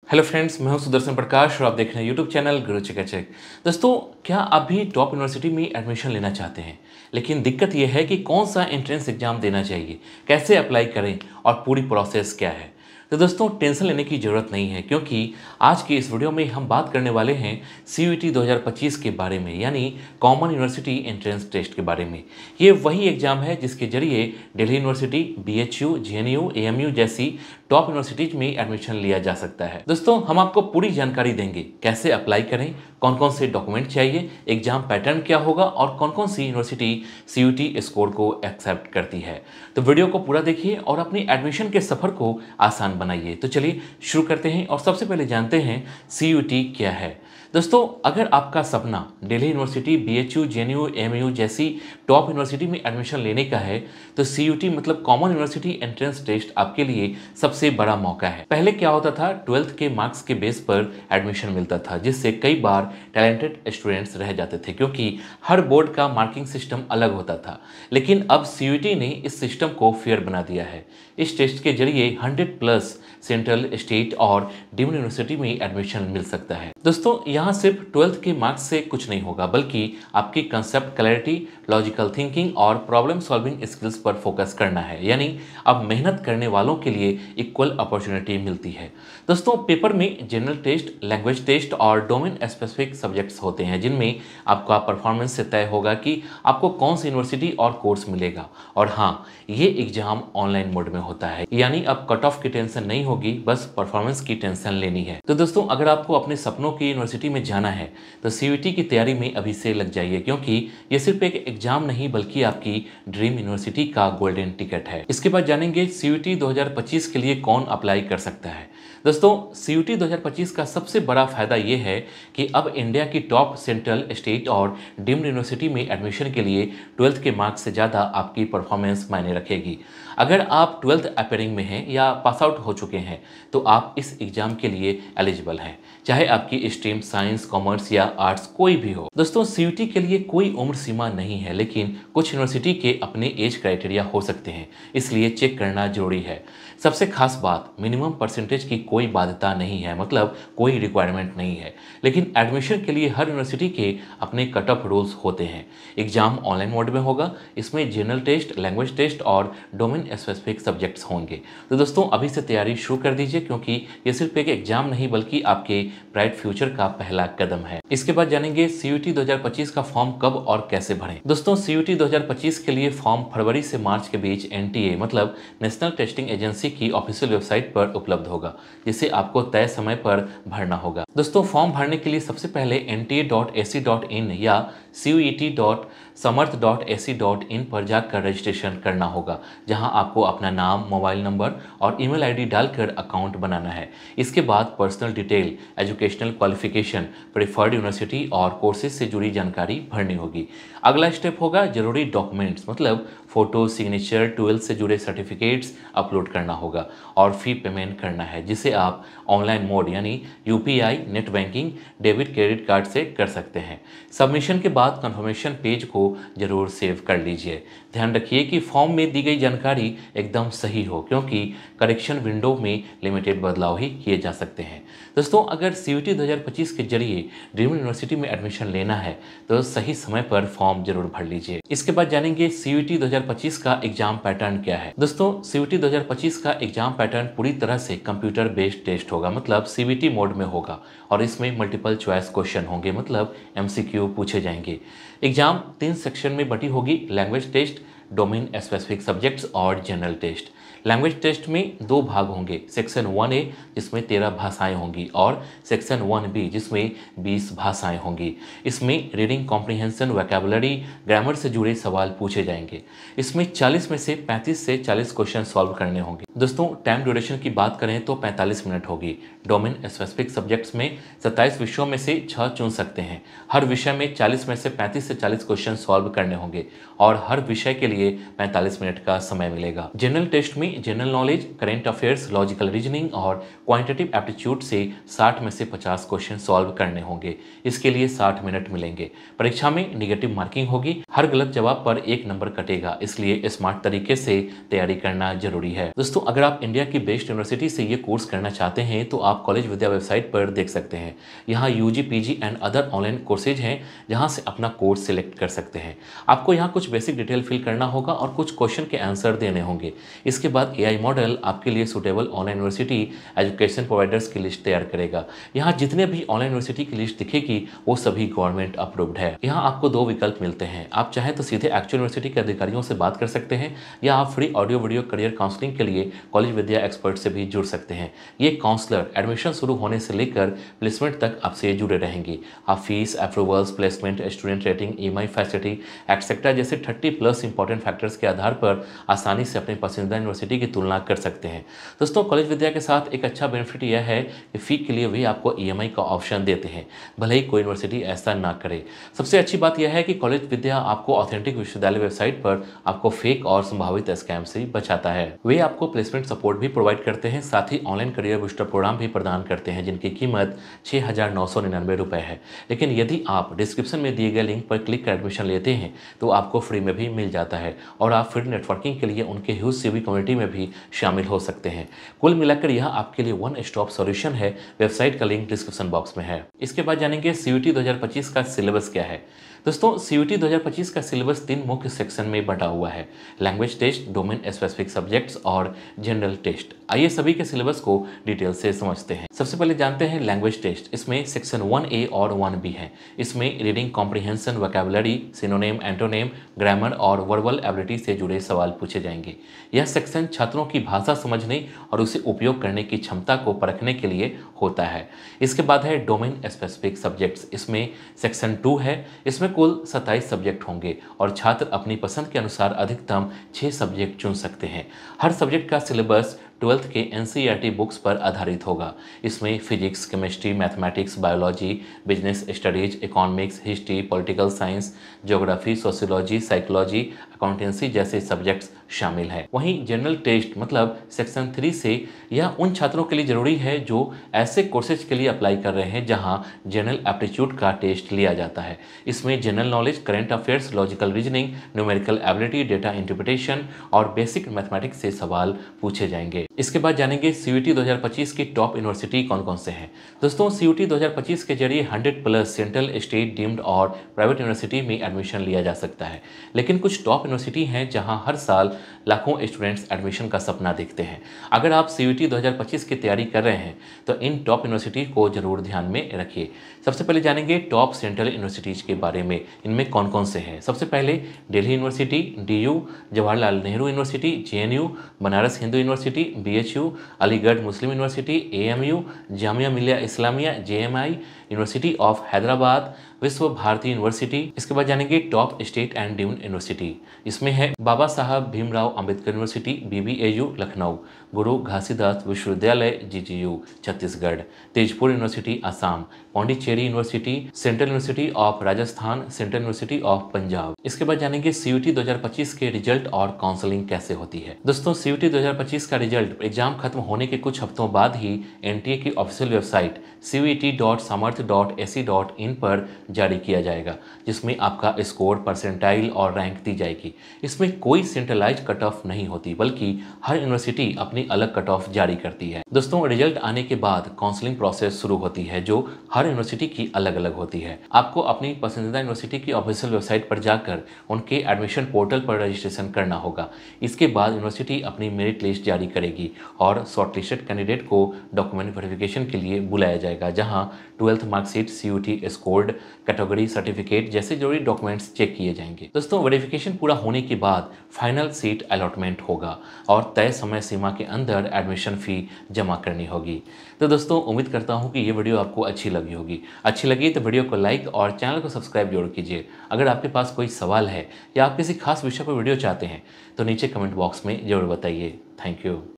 Hello friends, मैं हूं सुदर्शन प्रकाश और आप देख रहे हैं यूट्यूब चैनल गुरु चकाचक। दोस्तों, क्या आप भी टॉप यूनिवर्सिटी में एडमिशन लेना चाहते हैं, लेकिन दिक्कत यह है कि कौन सा एंट्रेंस एग्जाम देना चाहिए, कैसे अप्लाई करें और पूरी प्रोसेस क्या है। तो दोस्तों, टेंशन लेने की ज़रूरत नहीं है, क्योंकि आज की इस वीडियो में हम बात करने वाले हैं CUET 2025 के बारे में, यानी कॉमन यूनिवर्सिटी एंट्रेंस टेस्ट के बारे में। ये वही एग्जाम है जिसके जरिए Delhi university, BHU, JNU, AMU जैसी टॉप यूनिवर्सिटीज में एडमिशन लिया जा सकता है। दोस्तों, हम आपको पूरी जानकारी देंगे, कैसे अप्लाई करें, कौन कौन से डॉक्यूमेंट चाहिए, एग्जाम पैटर्न क्या होगा और कौन कौन सी यूनिवर्सिटी CUET स्कोर को एक्सेप्ट करती है। तो वीडियो को पूरा देखिए और अपनी एडमिशन के सफर को आसान बनाइए। तो चलिए शुरू करते हैं और सबसे पहले जानते हैं CUET क्या है। दोस्तों, अगर आपका सपना Delhi university, BHU, JNU, AMU जैसी टॉप यूनिवर्सिटी में एडमिशन लेने का है, तो CUET मतलब कॉमन यूनिवर्सिटी एंट्रेंस टेस्ट आपके लिए सबसे बड़ा मौका है। पहले क्या होता था, 12th के मार्क्स के बेस पर एडमिशन मिलता था, जिससे कई बार टैलेंटेड स्टूडेंट्स रह जाते थे, क्योंकि हर बोर्ड का मार्किंग सिस्टम अलग होता था। लेकिन अब CUET ने इस सिस्टम को फेयर बना दिया है। इस टेस्ट के जरिए 100+ सेंट्रल, स्टेट और डीम्ड यूनिवर्सिटी में एडमिशन मिल सकता है। दोस्तों, यहाँ सिर्फ 12th के मार्क्स से कुछ नहीं होगा, बल्कि आपकी कंसेप्ट क्लैरिटी, लॉजिकल थिंकिंग और प्रॉब्लम सॉल्विंग स्किल्स पर फोकस करना है। यानी अब मेहनत करने वालों के लिए इक्वल अपॉर्चुनिटी मिलती है। दोस्तों, पेपर में जनरल टेस्ट, लैंग्वेज टेस्ट और डोमेन स्पेसिफिक सब्जेक्ट्स होते हैं, जिनमें आपका परफॉर्मेंस से तय होगा कि आपको कौन सी यूनिवर्सिटी और कोर्स मिलेगा। और हाँ, ये एग्जाम ऑनलाइन मोड में होता है, यानी अब कट ऑफ की टेंशन नहीं होगी, बस परफॉर्मेंस की टेंशन लेनी है। तो दोस्तों, अगर आपको अपने सपनों की यूनिवर्सिटी में जाना है तो CUET की तैयारी में अभी से लग जाइए, क्योंकि ये सिर्फ एक एग्जाम नहीं बल्कि आपकी ड्रीम यूनिवर्सिटी का गोल्डन टिकट है। इसके बाद जानेंगे CUET 2025 के लिए कौन अप्लाई कर सकता है। दोस्तों, CUET 2025 का सबसे बड़ा फायदा ये है कि अब इंडिया की टॉप सेंट्रल, स्टेट और डीम्ड यूनिवर्सिटी में एडमिशन के लिए 12th के मार्क्स से ज़्यादा आपकी परफॉर्मेंस मायने रखेगी। अगर आप 12th अपेयरिंग में हैं या पास आउट हो चुके हैं तो आप इस एग्जाम के लिए एलिजिबल हैं, चाहे आपकी स्ट्रीम साइंस, कॉमर्स या आर्ट्स कोई भी हो। दोस्तों, CUET के लिए कोई उम्र सीमा नहीं है, लेकिन कुछ यूनिवर्सिटी के अपने एज क्राइटेरिया हो सकते हैं, इसलिए चेक करना जरूरी है। सबसे खास बात, मिनिमम परसेंटेज की कोई बाध्यता नहीं है, मतलब कोई रिक्वायरमेंट नहीं है। लेकिन एडमिशन के लिए हर यूनिवर्सिटी के अपने कट ऑफ रूल्स होते हैं। एग्जाम ऑनलाइन मोड में होगा, इसमें जनरल टेस्ट, लैंग्वेज टेस्ट और डोमेन स्पेसिफिक सब्जेक्ट्स होंगे। तो दोस्तों, अभी से तैयारी शुरू कर दीजिए, क्योंकि ये सिर्फ एक एग्जाम नहीं बल्कि आपके ब्राइट फ्यूचर का पहला कदम है। इसके बाद जानेंगे CUET 2025 का फॉर्म कब और कैसे भरें। दोस्तों, CUET 2025 के लिए फॉर्म फरवरी से मार्च के बीच NTA मतलब नेशनल टेस्टिंग एजेंसी की ऑफिशियल वेबसाइट पर उपलब्ध होगा, जिसे आपको तय समय पर भरना होगा। दोस्तों, फॉर्म भरने के लिए सबसे पहले nta.ac.in या CUET.samarth.ac.in पर जाकर रजिस्ट्रेशन करना होगा, जहां आपको अपना नाम, मोबाइल नंबर और ईमेल ID डालकर अकाउंट बनाना है। इसके बाद personal detail, educational qualification, preferred university और कोर्सेज से जुड़ी जानकारी भरनी होगी। अगला स्टेप होगा जरूरी डॉक्यूमेंट्स, मतलब फोटो, सिग्नेचर, 12th से जुड़े सर्टिफिकेट्स अपलोड करना होगा और फी पेमेंट करना है, जिसे आप ऑनलाइन मोड यानी UPI, net banking, debit credit card से कर सकते हैं। सबमिशन के बाद कंफर्मेशन पेज को जरूर सेव कर लीजिए। ध्यान रखिए कि फॉर्म में दी गई जानकारी एकदम सही हो, क्योंकि करेक्शन विंडो में लिमिटेड बदलाव ही किए जा सकते हैं। दोस्तों, अगर CUET 2025 के जरिए ड्रीम यूनिवर्सिटी में एडमिशन लेना है तो सही समय पर फॉर्म जरूर भर लीजिए। इसके बाद जानेंगे CUET 2025 का एग्जाम पैटर्न क्या है। दोस्तों, CUET 2025 का एग्जाम पैटर्न पूरी तरह से कंप्यूटर बेस्ड टेस्ट होगा, मतलब CBT मोड में होगा, और इसमें मल्टीपल चॉइस क्वेश्चन होंगे, मतलब MCQ पूछे जाएंगे। एग्जाम 3 सेक्शन में बटी होगी, language test, domain specific subjects और जनरल टेस्ट। लैंग्वेज टेस्ट में 2 भाग होंगे, सेक्शन 1A जिसमें 13 भाषाएं होंगी और सेक्शन 1B जिसमें 20 भाषाएं होंगी। इसमें रीडिंग कॉम्प्रिहेंशन, वोकैबुलरी, ग्रामर से जुड़े सवाल पूछे जाएंगे। इसमें 40 में से 35 से 40 क्वेश्चन सॉल्व करने होंगे। दोस्तों, टाइम ड्यूरेशन की बात करें तो 45 मिनट होगी। डोमेन स्पेसिफिक सब्जेक्ट्स में 27 विषयों में से 6 चुन सकते हैं। हर विषय में 40 में से 35 से 40 क्वेश्चन सॉल्व करने होंगे और हर विषय के लिए 45 मिनट का समय मिलेगा। जनरल टेस्ट में इसमें general knowledge, current affairs, logical reasoning और क्वांटिटेटिव एप्टीट्यूड से 60 में से 50 क्वेश्चन सॉल्व करने होंगे। इसके लिए 60 मिनट मिलेंगे। परीक्षा में निगेटिव मार्किंग होगी, हर गलत जवाब पर 1 नंबर कटेगा, इसलिए स्मार्ट तरीके से तैयारी करना जरूरी है। दोस्तों, अगर आप इंडिया की बेस्ट यूनिवर्सिटी से ये कोर्स करना चाहते हैं तो आप कॉलेज विद्या वेबसाइट पर देख सकते हैं। यहाँ UG, PG and other online courses हैं जहाँ से अपना कोर्स सिलेक्ट कर सकते हैं। आपको यहाँ कुछ बेसिक डिटेल फिल करना होगा और कुछ क्वेश्चन के आंसर देने होंगे। इसके बाद एआई मॉडल आपके लिए suitable online university education providers की लिस्ट तैयार करेगा। यहाँ जितने भी ऑनलाइन यूनिवर्सिटी की लिस्ट दिखेगी वो सभी गवर्नमेंट अप्रूव्ड है। यहाँ आपको 2 विकल्प मिलते हैं। आप चाहें तो सीधे एक्चुअल यूनिवर्सिटी के अधिकारियों से बात कर सकते हैं या आप free audio video career counselling के लिए कॉलेज विद्या एक्सपर्ट से भी जुड़ सकते हैं। ये काउंसलर एडमिशन शुरू होने से लेकर प्लेसमेंट तक आपसे जुड़े रहेंगे। आप fees, approvals, placement, student rating, EMI facility etcetera जैसे 30+ इंपॉर्टेंट फैक्टर्स के आधार पर आसानी से अपने पसंदीदा यूनिवर्सिटी की तुलना कर सकते हैं। दोस्तों, कॉलेज विद्या के साथ एक अच्छा बेनिफिट यह है कि फ़ी के लिए भी आपको ईएमआई का ऑप्शन देते हैं, भले ही कोई यूनिवर्सिटी ऐसा ना करे। सबसे अच्छी बात यह है कि कॉलेज विद्या आपको ऑथेंटिक विश्वविद्यालय वेबसाइट पर आपको फेक और संभावित स्कैम से बचाता है। वे आपको प्लेसमेंट सपोर्ट भी प्रोवाइड करते हैं, साथ ही ऑनलाइन करियर बूस्टर प्रोग्राम भी प्रदान करते हैं जिनकी कीमत 6,999 रुपये है। लेकिन यदि आप डिस्क्रिप्शन में दिए गए लिंक पर क्लिक कर एडमिशन लेते हैं तो आपको फ्री में भी मिल जाता है और आप फिर नेटवर्किंग के लिए उनके ह्यूज सीवी कम्युनिटी में भी शामिल हो सकते हैं। कुल मिलाकर यह आपके लिए वन स्टॉप सॉल्यूशन है। वेबसाइट का लिंक डिस्क्रिप्शन बॉक्स में है। इसके बाद जानेंगे सीयूटी 2025 का सिलेबस क्या है। दोस्तों, सीयूटी 2025 का सिलेबस 3 मुख्य सेक्शन में बटा हुआ है: language test, domain specific subjects और जनरल टेस्ट। आइए सभी के सिलेबस को डिटेल से समझते हैं। सबसे पहले जानते हैं लैंग्वेज टेस्ट। इसमें सेक्शन 1A और 1B है। इसमें reading comprehension, vocabulary, synonym, antonym, grammar और वर्बल एबिलिटी से जुड़े सवाल पूछे जाएंगे। यह सेक्शन छात्रों की भाषा समझने और उसे उपयोग करने की क्षमता को परखने के लिए होता है। इसके बाद है डोमेन स्पेसिफिक सब्जेक्ट्स। इसमें सेक्शन 2 है। इसमें कुल 27 सब्जेक्ट होंगे और छात्र अपनी पसंद के अनुसार अधिकतम 6 सब्जेक्ट चुन सकते हैं। हर सब्जेक्ट का सिलेबस 12th के एनसीईआरटी बुक्स पर आधारित होगा। इसमें physics, chemistry, mathematics, biology, business studies, economics, history, political science, geography, sociology, psychology, accountancy जैसे सब्जेक्ट्स शामिल हैं। वहीं जनरल टेस्ट मतलब सेक्शन 3 से यह उन छात्रों के लिए जरूरी है जो ऐसे कोर्सेज के लिए अप्लाई कर रहे हैं जहां जनरल एप्टीट्यूड का टेस्ट लिया जाता है। इसमें general knowledge, current affairs, logical reasoning, numerical ability, data interpretation और बेसिक मैथमेटिक्स से सवाल पूछे जाएंगे। इसके बाद जानेंगे सीयूटी 2025 की टॉप यूनिवर्सिटी कौन कौन से हैं। दोस्तों, सीयूटी 2025 के जरिए 100+ सेंट्रल, स्टेट, डीम्ड और प्राइवेट यूनिवर्सिटी में एडमिशन लिया जा सकता है। लेकिन कुछ टॉप यूनिवर्सिटी हैं जहां हर साल लाखों स्टूडेंट्स एडमिशन का सपना देखते हैं। अगर आप सीयूटी 2025 की तैयारी कर रहे हैं तो इन टॉप यूनिवर्सिटी को जरूर ध्यान में रखिए। सबसे पहले जानेंगे टॉप सेंट्रल यूनिवर्सिटीज के बारे में। इनमें कौन कौन से हैं। सबसे पहले Delhi university, DU, Jawaharlal Nehru university, JNU, Banaras Hindu university, BHU, Aligarh Muslim university, AMU, Jamia Millia Islamia, JMI, university of Hyderabad, Vishwa Bharati university. इसके बाद जानेंगे top state and deemed university. इसमें है Baba Saheb Bhimrao Ambedkar university, BBAU Lucknow, Guru Ghasidas Vishwavidyalaya GGU Chhattisgarh, Tezpur university Assam, Pondicherry university, central university of Rajasthan, central university of Punjab. इसके बाद जानेंगे सीयूटी 2025 के रिजल्ट और काउंसलिंग कैसे होती है। दोस्तों, सीयूटी 2025 का रिजल्ट एग्जाम खत्म होने के कुछ हफ्तों बाद ही एनटीए की ऑफिशियल वेबसाइट cvet.samarth.ac.in पर जारी किया जाएगा, जिसमें आपका स्कोर, परसेंटाइल और रैंक दी जाएगी। इसमें कोई सेंट्रलाइज्ड कट ऑफ नहीं होती, बल्कि हर यूनिवर्सिटी अपनी अलग कट ऑफ जारी करती है। दोस्तों, रिजल्ट आने के बाद काउंसलिंग प्रोसेस शुरू होती है जो हर यूनिवर्सिटी की अलग अलग होती है। आपको अपनी पसंदीदा यूनिवर्सिटी की ऑफिशियल वेबसाइट पर जाकर उनके एडमिशन पोर्टल पर रजिस्ट्रेशन करना होगा। इसके बाद यूनिवर्सिटी अपनी मेरिट लिस्ट जारी करेगी और शॉर्टलिस्टेड कैंडिडेट को डॉक्यूमेंट वेरिफिकेशन के लिए बुलाया जाएगा, जहां 12th marksheet, CUET scored, category certificate जैसे जरूरी डॉक्यूमेंट्स चेक किए जाएंगे। दोस्तों, वेरिफिकेशन पूरा होने के बाद फाइनल सीट अलॉटमेंट होगा और तय समय सीमा के अंदर एडमिशन फ़ी जमा करनी होगी। तो दोस्तों, उम्मीद करता हूँ कि ये वीडियो आपको अच्छी लगी होगी। अच्छी लगी तो वीडियो को लाइक और चैनल को सब्सक्राइब जरूर कीजिए। अगर आपके पास कोई सवाल है या आप किसी खास विषय पर वीडियो चाहते हैं तो नीचे कमेंट बॉक्स में जरूर बताइए। Thank you.